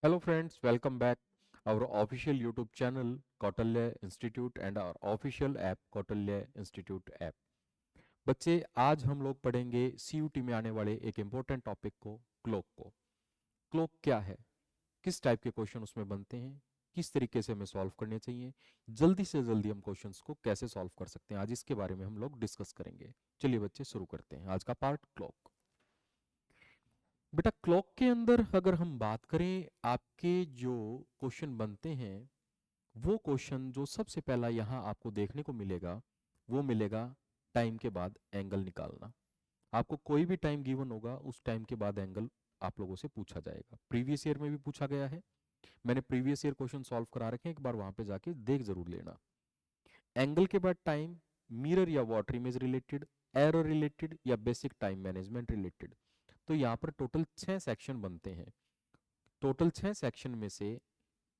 Hello friends, welcome back our official YouTube channel Kautilya Institute and our official app Kautilya Institute app। बच्चे आज हम लोग पढ़ेंगे CUT में आने वाले एक इम्पोर्टेंट टॉपिक को, क्लॉक को। क्लॉक क्या है, किस टाइप के क्वेश्चन उसमें बनते हैं, किस तरीके से हमें सॉल्व करने चाहिए, जल्दी से जल्दी हम क्वेश्चंस को कैसे सॉल्व कर सकते हैं, आज इसके बारे में हम लोग डिस्कस करेंगे। चलिए बच्चे शुरू करते हैं आज का पार्ट क्लॉक। बेटा क्लॉक के अंदर अगर हम बात करें, आपके जो क्वेश्चन बनते हैं वो क्वेश्चन जो सबसे पहला यहाँ आपको देखने को मिलेगा वो मिलेगा टाइम के बाद एंगल निकालना। आपको कोई भी टाइम गिवन होगा उस टाइम के बाद एंगल आप लोगों से पूछा जाएगा। प्रीवियस ईयर में भी पूछा गया है, मैंने प्रीवियस ईयर क्वेश्चन सॉल्व करा रखे हैं, एक बार वहां पे जाके देख जरूर लेना। एंगल के बाद टाइम, मिरर या water image related, arrow related या बेसिक टाइम मैनेजमेंट रिलेटेड। तो यहाँ पर टोटल 6 सेक्शन बनते हैं। टोटल 6 सेक्शन में से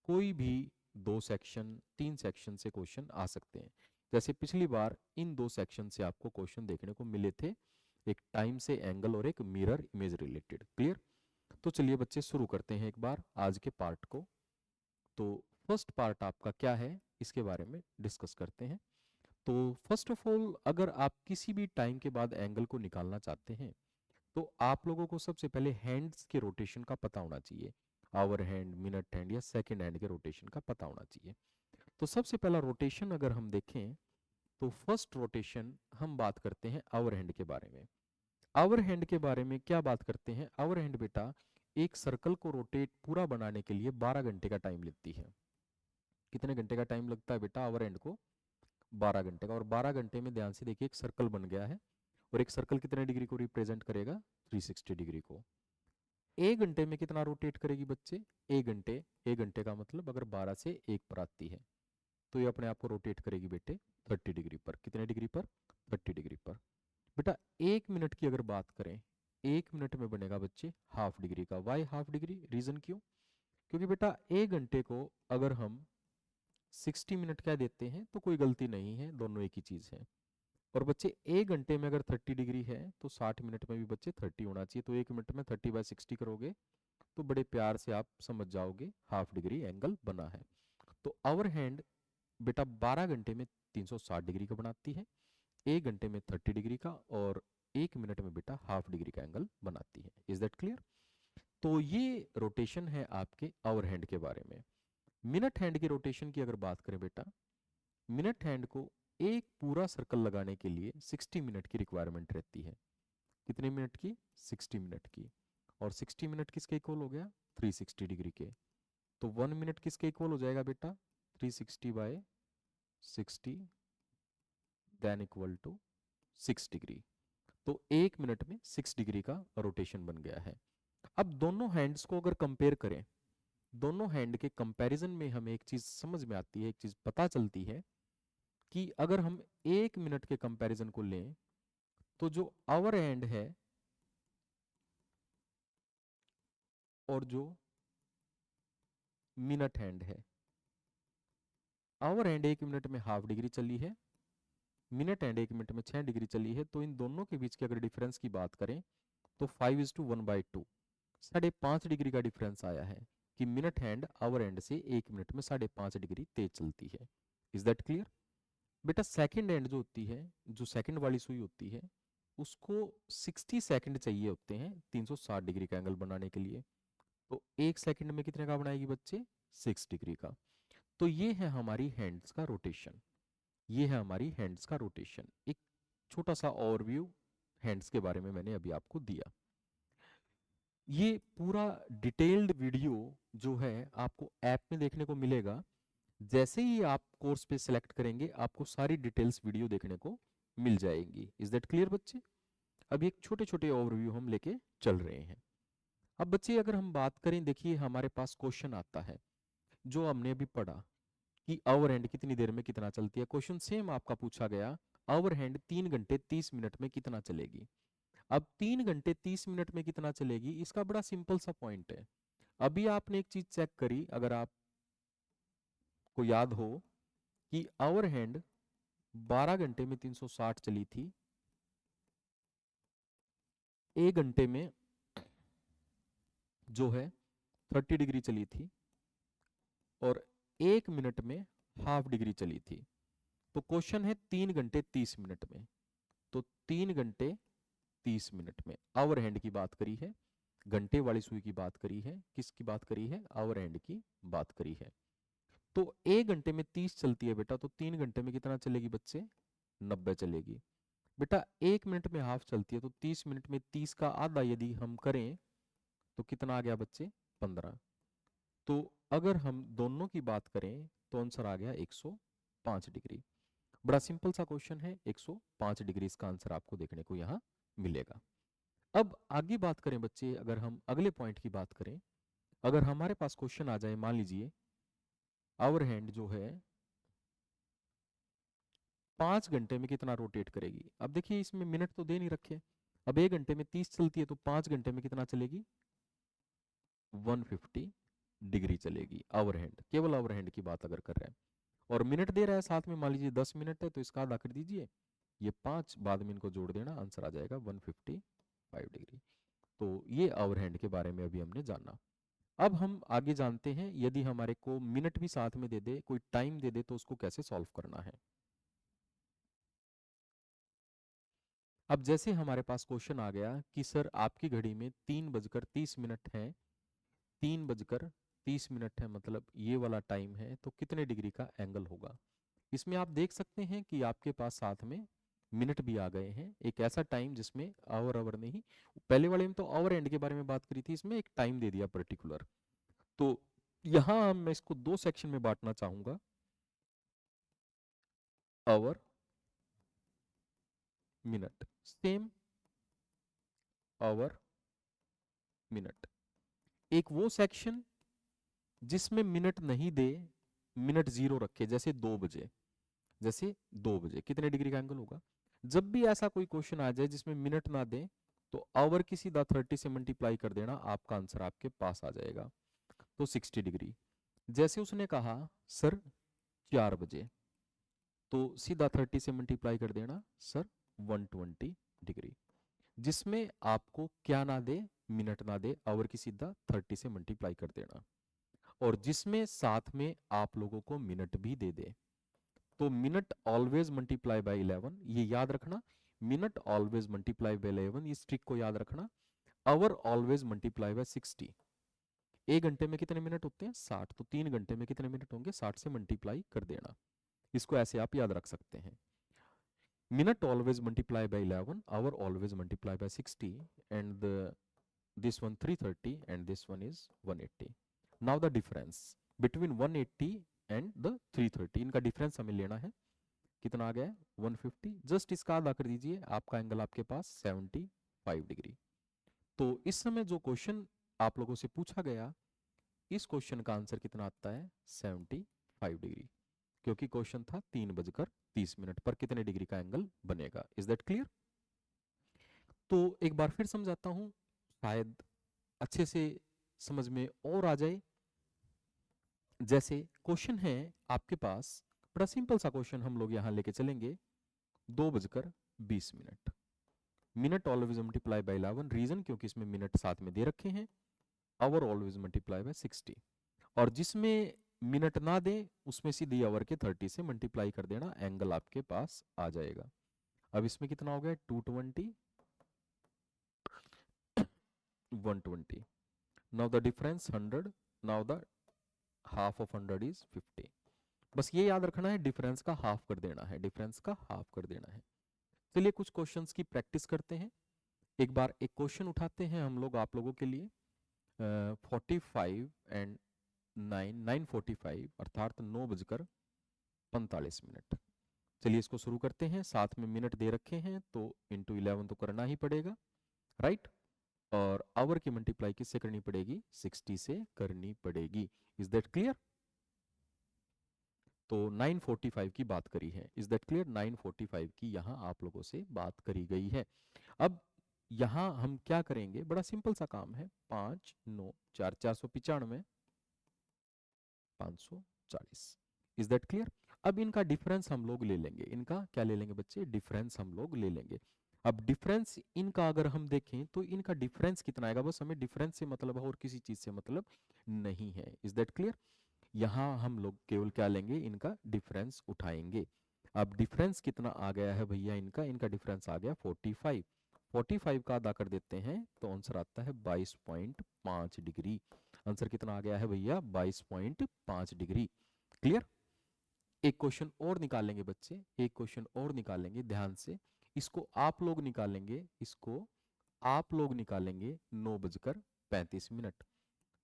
कोई भी 2 सेक्शन 3 सेक्शन से क्वेश्चन आ सकते हैं। जैसे पिछली बार इन 2 सेक्शन से आपको क्वेश्चन देखने को मिले थे, एक टाइम से एंगल और एक मिरर इमेज रिलेटेड। क्लियर? तो चलिए बच्चे शुरू करते हैं एक बार आज के पार्ट को। तो फर्स्ट पार्ट आपका क्या है इसके बारे में डिस्कस करते हैं। तो फर्स्ट ऑफ ऑल, अगर आप किसी भी टाइम के बाद एंगल को निकालना चाहते हैं तो आप लोगों को सबसे पहले हैंड्स के रोटेशन का पता होना चाहिए। आवर हैंड, मिनट हैंड या सेकंड हैंड के रोटेशन का पता होना चाहिए। तो सबसे पहला रोटेशन अगर हम देखें तो फर्स्ट रोटेशन हम बात करते हैं आवर हैंड के बारे में। आवर हैंड के बारे में क्या बात करते हैं? आवर हैंड बेटा एक सर्कल को रोटेट पूरा बनाने के लिए 12 घंटे का टाइम लेती है। कितने घंटे का टाइम लगता है बेटा आवर हैंड को? 12 घंटे का। और 12 घंटे में ध्यान से देखिए एक सर्कल बन गया है, और एक सर्कल कितने डिग्री को रिप्रेजेंट करेगा? 360 डिग्री को। एक घंटे में कितना रोटेट करेगी बच्चे? एक घंटे का मतलब अगर 12 से 1 पर आती है तो ये अपने आप को रोटेट करेगी बेटे 30 डिग्री पर। कितने डिग्री पर? 30 डिग्री पर। बेटा 1 मिनट की अगर बात करें, 1 मिनट में बनेगा बच्चे हाफ डिग्री का। Why half degree? रीजन क्यों? क्योंकि बेटा 1 घंटे को अगर हम 60 मिनट कह देते हैं तो कोई गलती नहीं है, दोनों एक ही चीज है। और बच्चे 1 घंटे में अगर 30 डिग्री है तो 60 मिनट में भी बच्चे 30 होना चाहिए। तो 1 मिनट में 30/60 करोगे तो बड़े प्यार से आप समझ जाओगे हाफ डिग्री एंगल बना है। तो आवर हैंड बेटा 12 घंटे में 360 डिग्री का बनाती है, 1 घंटे में 30 डिग्री का, और 1 मिनट में बेटा हाफ डिग्री का एंगल बनाती है। Is that clear? तो ये रोटेशन है आपके आवर हैंड के बारे में। मिनट हैंड की रोटेशन की अगर बात करें बेटा, मिनट हैंड को एक पूरा सर्कल लगाने के लिए 60 मिनट की रिक्वायरमेंट रहती है। कितने मिनट की? 60 मिनट की। और 60 मिनट किसके इक्वल हो गया? 360 डिग्री के। तो 1 मिनट किसके इक्वल हो जाएगा बेटा? 360/60 देन इक्वल टू 6 डिग्री। तो 1 मिनट में 6 डिग्री का रोटेशन बन गया है। अब दोनों हैंड्स को अगर कंपेयर करें, दोनों हैंड के कंपैरिजन में हमें एक चीज समझ में आती है, एक चीज पता चलती है कि अगर हम 1 मिनट के कंपैरिजन को लें तो जो आवर हैंड है और जो मिनट हैंड है, आवर हैंड 1 मिनट में हाफ डिग्री चली है, मिनट हैंड 1 मिनट में 6 डिग्री चली है। तो इन दोनों के बीच की अगर डिफरेंस की बात करें तो 5:1/2, 5.5 डिग्री का डिफरेंस आया है कि मिनट हैंड आवर हैंड से 1 मिनट में 5.5 डिग्री तेज चलती है। Is that clear? बेटा सेकंड हैंड जो होती है, जो सेकंड वाली सुई होती है, उसको 60 सेकंड चाहिए होते हैं 360 डिग्री का एंगल बनाने के लिए। तो 1 सेकंड में कितने का बनाएगी बच्चे? 6 डिग्री का। तो ये है हमारी हैंड्स का रोटेशन, ये है हमारी हैंड्स का रोटेशन। एक छोटा सा ओवरव्यू हैंड्स के बारे में मैंने अभी आपको दिया। ये पूरा डिटेल्ड वीडियो जो है आपको ऐप में देखने को मिलेगा। जैसे ही आप कोर्स पे सिलेक्ट करेंगे आपको सारी डिटेल्स वीडियो देखने को मिल जाएंगी। इज दैट क्लियर बच्चे? अभी एक छोटे छोटे ओवरव्यू हम लेके चल रहे हैं। अब बच्चे अगर हम बात करें, देखिए हमारे पास क्वेश्चन आता है जो हमने अभी पढ़ा कि आवर हैंड कितनी देर में कितना चलती है। क्वेश्चन सेम आपका पूछा गया, आवर हैंड 3 घंटे 30 मिनट में कितना चलेगी। अब 3 घंटे 30 मिनट में कितना चलेगी, इसका बड़ा सिंपल सा पॉइंट है। अभी आपने एक चीज चेक करी, अगर आपको याद हो कि आवर हैंड 12 घंटे में 360 चली थी, 1 घंटे में जो है 30 डिग्री चली थी और 1 मिनट में हाफ डिग्री चली थी। तो क्वेश्चन है 3 घंटे 30 मिनट में, तो 3 घंटे 30 मिनट में आवर हैंड की बात करी है, घंटे वाली सुई की बात करी है, किसकी बात करी है, आवर हैंड की बात करी है। तो 1 घंटे में 30 चलती है बेटा, तो 3 घंटे में कितना चलेगी बच्चे, 90 चलेगी। बेटा 1 मिनट में हाफ चलती है, तो 30 मिनट में 30 का आधा यदि हम करें तो कितना आ गया बच्चे, 15। तो अगर हम दोनों की बात करें तो आंसर आ गया 105 डिग्री। बड़ा सिंपल सा क्वेश्चन है, 105 डिग्री इसका आंसर आपको देखने को यहाँ मिलेगा। अब आगे बात करें बच्चे, अगर हम अगले पॉइंट की बात करें, अगर हमारे पास क्वेश्चन आ जाए, मान लीजिए आवर हैंड जो है 5 घंटे में कितना रोटेट करेगी। अब देखिए इसमें मिनट तो दे नहीं रखे, अब 1 घंटे में 30 चलती है, तो 5 घंटे में कितना चलेगी, 150 डिग्री चलेगी आवर हैंड, केवल आवर हैंड की बात अगर कर रहे हैं। और मिनट दे रहा है साथ में, मान लीजिए 10 मिनट है, तो इसका आधा कर दीजिए, ये 5 बाद में इनको जोड़ देना, आंसर आ जाएगा 155 डिग्री। तो ये आवर हैंड के बारे में अभी हमने जाना। अब हम आगे जानते हैं, यदि हमारे को मिनट भी साथ में दे दे, कोई टाइम दे दे, तो उसको कैसे सॉल्व करना है। अब जैसे हमारे पास क्वेश्चन आ गया कि सर आपकी घड़ी में 3:30 है, 3:30 है, मतलब ये वाला टाइम है, तो कितने डिग्री का एंगल होगा। इसमें आप देख सकते हैं कि आपके पास साथ में मिनट भी आ गए हैं, एक ऐसा टाइम जिसमें आवर नहीं, पहले वाले में तो आवर एंड के बारे में बात करी थी, इसमें एक टाइम दे दिया पर्टिकुलर। तो यहां मैं इसको 2 सेक्शन में बांटना चाहूंगा, hour, minute, same hour, minute. एक वो सेक्शन जिसमें मिनट नहीं दे, मिनट 0 रखे, जैसे 2 बजे, जैसे 2 बजे कितने डिग्री का एंगल होगा। जब भी ऐसा कोई क्वेश्चन आ जाए जिसमें मिनट ना दे, तो आवर की सीधा 30 से मल्टीप्लाई कर देना, आपका आंसर आपके पास आ जाएगा, तो 60 डिग्री। जैसे उसने कहा सर 4 बजे, तो सीधा 30 से मल्टीप्लाई कर देना सर 120 डिग्री। जिसमें आपको क्या ना दे, मिनट ना दे, आवर की सीधा 30 से मल्टीप्लाई कर देना, और जिसमें साथ में आप लोगों को मिनट भी दे दे, तो मिनट ऑलवेज मल्टीप्लाई बाय 11, ये याद रखना, मिनट ऑलवेज मल्टीप्लाई बाय 11, इस ट्रिक को याद रखना। Our always multiply by 60। 1 घंटे में कितने मिनट होते हैं, 60, तो 3 घंटे में कितने मिनट होंगे, 60 से मल्टीप्लाई कर देना। इसको ऐसे आप याद रख सकते हैं, minute always multiply by 11, hour always multiply by 60, and this one 330 and this one is 180. Now the difference between 180 and the 330, इनका डिफरेंस हमें लेना है, कितना आ गया है 150। जस्ट इसका आधा कर दीजिए, आपका एंगल आपके पास 75 डिग्री। तो इस समय जो क्वेश्चन आप लोगों से पूछा गया, इस क्वेश्चन का आंसर कितना आता है, 75 डिग्री, क्योंकि क्वेश्चन था 3:30 पर कितने डिग्री का एंगल बनेगा। Is that clear. तो एक बार फिर समझाता हूं, शायद अच्छे से समझ में और आ जाए। जैसे क्वेश्चन है आपके पास, बड़ा सिंपल सा क्वेश्चन हम लोग यहां लेके चलेंगे, 2:20, minute always multiply by 11, reason क्योंकि इसमें मिनट साथ में दे रखे हैं, आवर ऑलवेज मल्टीप्लाई बाय 60, और जिसमें मिनट ना दे उसमें सीधी आवर के 30 से मल्टीप्लाई कर देना, एंगल आपके पास आ जाएगा। अब इसमें कितना हो गया, 220, 120। Now the difference 100, now the half of 100 is 50। बस ये याद रखना है, डिफरेंस का हाफ कर देना है, डिफरेंस का हाफ कर देना है। चलिए कुछ क्वेश्चंस की प्रैक्टिस करते हैं। एक बार एक क्वेश्चन उठाते हैं हम लोग आप लोगों के लिए, 45 एंड 9:45 अर्थात 9:45। चलिए इसको शुरू करते हैं, साथ में मिनट दे रखे हैं, तो इंटू 11 तो करना ही पड़ेगा, राइट। और आवर की मल्टीप्लाई किससे करनी पड़ेगी, 60 से करनी पड़ेगी। Is that clear. तो 9:45 की बात करी है, इज दैट क्लियर, 9:45 की यहां आप लोगों से बात करी गई है। अब यहां हम क्या करेंगे, बड़ा सिंपल सा काम है, 5 9 4 495, 540। Is that clear. अब इनका डिफरेंस हम लोग ले लेंगे, इनका क्या ले लेंगे बच्चे, डिफरेंस हम लोग ले लेंगे। अब डिफरेंस इनका अगर हम देखें तो इनका डिफरेंस कितना आएगा, बस हमें डिफरेंस से मतलब है और किसी चीज से मतलब नहीं है। Is that clear? यहाँ हम लोग केवल क्या लेंगे, इनका डिफरेंस उठाएंगे। अब डिफरेंस कितना आ गया है भैया इनका, इनका डिफरेंस आ गया 45। 45 का आधा कर देते हैं तो आंसर आता है 22.5 डिग्री। आंसर कितना आ गया है भैया, 22.5 डिग्री। क्लियर? एक क्वेश्चन और निकालेंगे बच्चे, एक क्वेश्चन और निकालेंगे ध्यान से। इसको आप लोग निकालेंगे, इसको आप लोग निकालेंगे 9:35।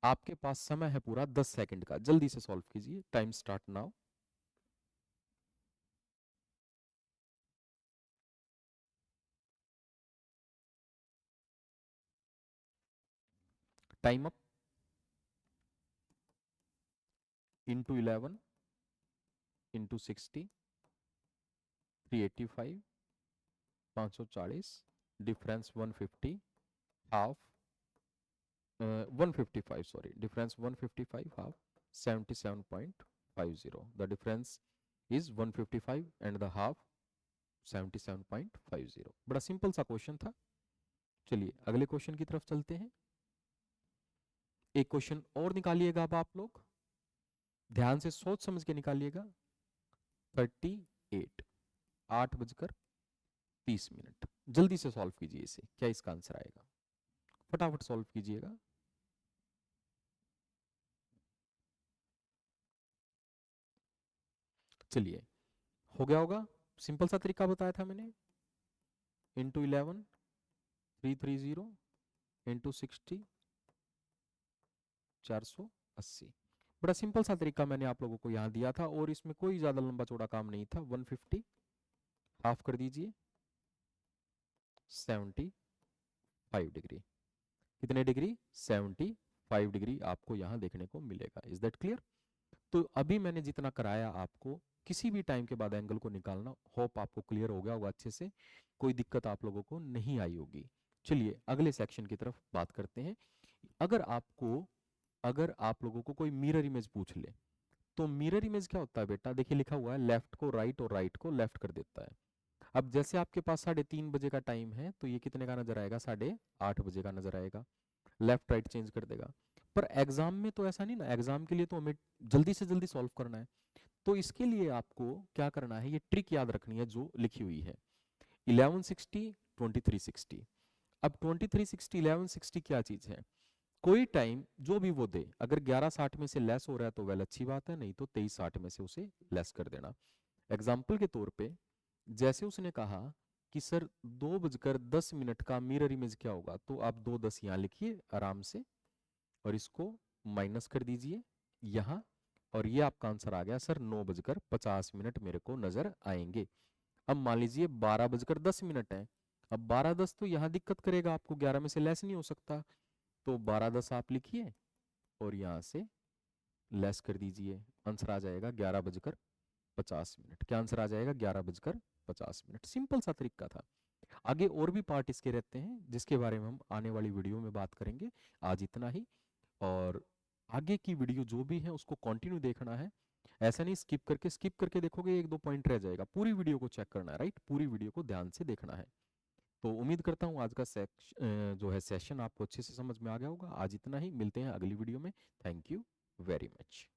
आपके पास समय है पूरा 10 सेकंड का, जल्दी से सॉल्व कीजिए। Time start now. Time up. Into 11 into 60, 385, 540, difference 150, half 155, sorry difference 155, half 77.50। The difference is 155 and the half 77.50। बड़ा सिंपल सा क्वेश्चन था। चलिए अगले क्वेश्चन की तरफ चलते हैं। एक क्वेश्चन और निकालिएगा अब आप लोग, ध्यान से सोच समझ के निकालिएगा। 38, 8:30। जल्दी से सॉल्व कीजिए इसे, क्या इसका आंसर आएगा, फटाफट सॉल्व कीजिएगा। चलिए हो गया होगा, सिंपल सा तरीका बताया था मैंने। Into 11, 330, into 60, 480। बड़ा सिंपल सा तरीका मैंने आप लोगों को यहाँ दिया था और इसमें कोई ज्यादा लंबा चौड़ा काम नहीं था। 150 हाफ कर दीजिए, 75 डिग्री। कितने डिग्री? 75 डिग्री आपको यहाँ देखने को मिलेगा। Is that clear? तो अभी मैंने जितना कराया आपको, किसी भी टाइम के बाद एंगल को निकालना, होप आपको क्लियर हो गया होगा अच्छे से, कोई दिक्कत आप लोगों को नहीं आई होगी। चलिए अगले सेक्शन की तरफ बात करते हैं। अगर आप लोगों को कोई मिरर इमेज पूछ ले, तो मिरर इमेज क्या होता है बेटा, देखिए लिखा हुआ है लेफ्ट को राइट और राइट को लेफ्ट कर देता है। अब जैसे आपके पास 3:30 का टाइम है, तो ये कितने का नजर आएगा, 8:30 का नजर आएगा। लेफ्ट राइट चेंज कर देगा। पर एग्जाम में तो ऐसा नहीं ना, एग्जाम के लिए तो हमें जल्दी से जल्दी सॉल्व करना है। तो इसके लिए आपको क्या करना है, ये ट्रिक याद रखनी है जो लिखी हुई है। 1160, 2360। अब 2360, 1160 क्या चीज है, कोई टाइम जो भी वो दे, अगर 11:60 में से लेस हो रहा है तो वेल अच्छी बात है, नहीं तो 23:60 में से उसे लेस कर देना। एग्जाम्पल के तौर पे जैसे उसने कहा कि सर 2:10 का मिरर इमेज क्या होगा, तो आप 2:10 यहाँ लिखिए आराम से और इसको माइनस कर दीजिए यहाँ, और ये आपका आंसर आ गया सर 9:50 मेरे को नजर आएंगे। अब मान लीजिए 12:10 है। अब 12:10 तो यहाँ दिक्कत करेगा आपको, 11 में से लेस नहीं हो सकता, तो 12:10 आप लिखिए और यहाँ से लेस कर दीजिए। आंसर आ जाएगा 11:50। क्या आंसर आ जाएगा? 11:50। सिंपल सा तरीका था। आगे और भी पार्ट इसके रहते हैं जिसके बारे में हम आने वाली वीडियो में बात करेंगे। आज इतना ही, और आगे की वीडियो जो भी है उसको कंटिन्यू देखना है। ऐसा नहीं स्किप करके देखोगे, एक दो पॉइंट रह जाएगा। पूरी वीडियो को चेक करना है, राइट? पूरी वीडियो को ध्यान से देखना है। तो उम्मीद करता हूँ आज का जो है सेशन आपको अच्छे से समझ में आ गया होगा। आज इतना ही, मिलते हैं अगली वीडियो में। Thank you very much.